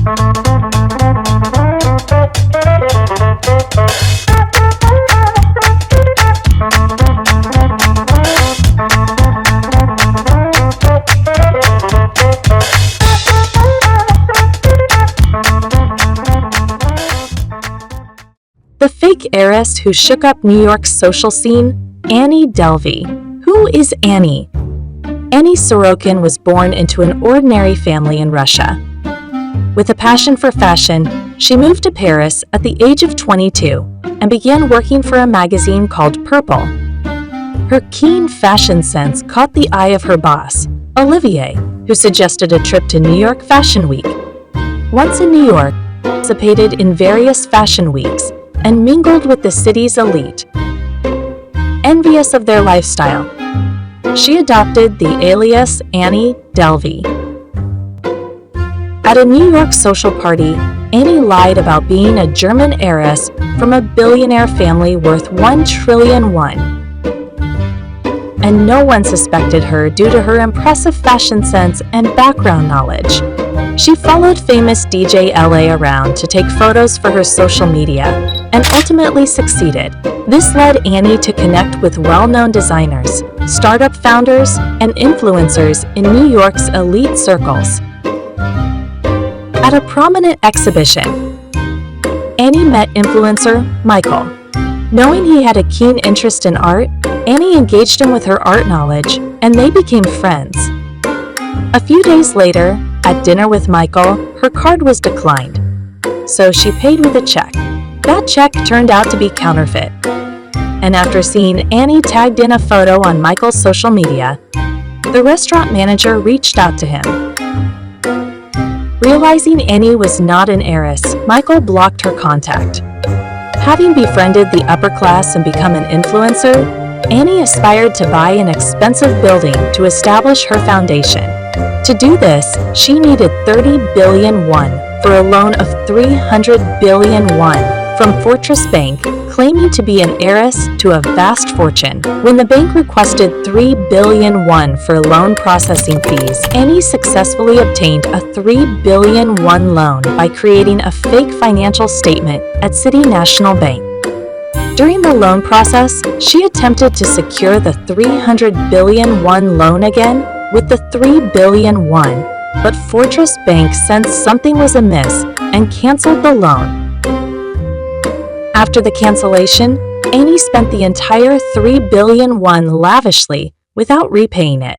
The fake heiress who shook up New York's social scene, Annie Delvey. Who is Annie? Annie Sorokin was born into an ordinary family in Russia. With a passion for fashion, she moved to Paris at the age of 22 and began working for a magazine called Purple. Her keen fashion sense caught the eye of her boss, Olivier, who suggested a trip to New York Fashion Week. Once in New York, she participated in various fashion weeks and mingled with the city's elite. Envious of their lifestyle, she adopted the alias Annie Delvey. At a New York social party, Annie lied about being a German heiress from a billionaire family worth $1 trillion. And no one suspected her due to her impressive fashion sense and background knowledge. She followed famous DJ LA around to take photos for her social media and ultimately succeeded. This led Annie to connect with well-known designers, startup founders, and influencers in New York's elite circles. At a prominent exhibition, Annie met influencer Michael. Knowing he had a keen interest in art, Annie engaged him with her art knowledge, and they became friends. A few days later, at dinner with Michael, her card was declined, so she paid with a check. That check turned out to be counterfeit. And after seeing Annie tagged in a photo on Michael's social media, the restaurant manager reached out to him. Realizing Annie was not an heiress, Michael blocked her contact. Having befriended the upper class and become an influencer, Annie aspired to buy an expensive building to establish her foundation. To do this, she needed 30 billion won for a loan of 300 billion won from Fortress Bank, claiming to be an heiress to a vast fortune. When the bank requested 3 billion won for loan processing fees, Annie successfully obtained a 3 billion won loan by creating a fake financial statement at City National Bank. During the loan process, she attempted to secure the 300 billion won loan again with the 3 billion won, but Fortress Bank sensed something was amiss and canceled the loan. After the cancellation, Annie spent the entire 3 billion won lavishly without repaying it.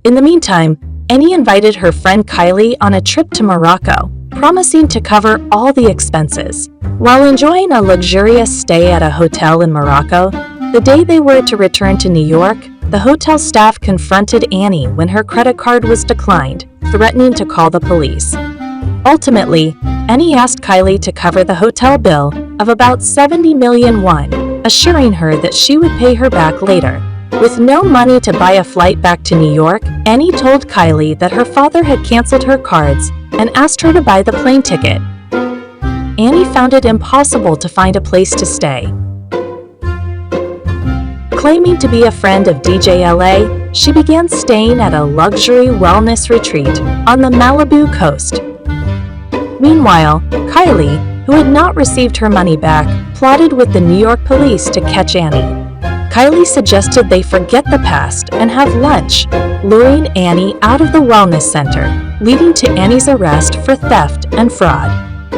In the meantime, Annie invited her friend Kylie on a trip to Morocco, promising to cover all the expenses. While enjoying a luxurious stay at a hotel in Morocco, the day they were to return to New York, the hotel staff confronted Annie when her credit card was declined, threatening to call the police. Ultimately, Annie asked Kylie to cover the hotel bill of about 70 million won, assuring her that she would pay her back later. With no money to buy a flight back to New York, Annie told Kylie that her father had canceled her cards and asked her to buy the plane ticket. Annie found it impossible to find a place to stay. Claiming to be a friend of DJ LA, she began staying at a luxury wellness retreat on the Malibu coast. Meanwhile, Kylie, who had not received her money back, plotted with the New York police to catch Annie. Kylie suggested they forget the past and have lunch, luring Annie out of the wellness center, leading to Annie's arrest for theft and fraud.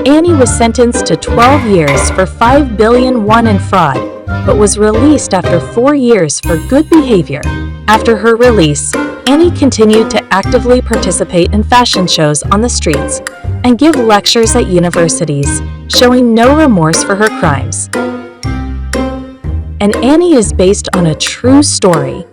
Annie was sentenced to 12 years for 5 billion won in fraud, but was released after 4 years for good behavior. After her release, Annie continued to actively participate in fashion shows on the streets and give lectures at universities, showing no remorse for her crimes. And Annie is based on a true story.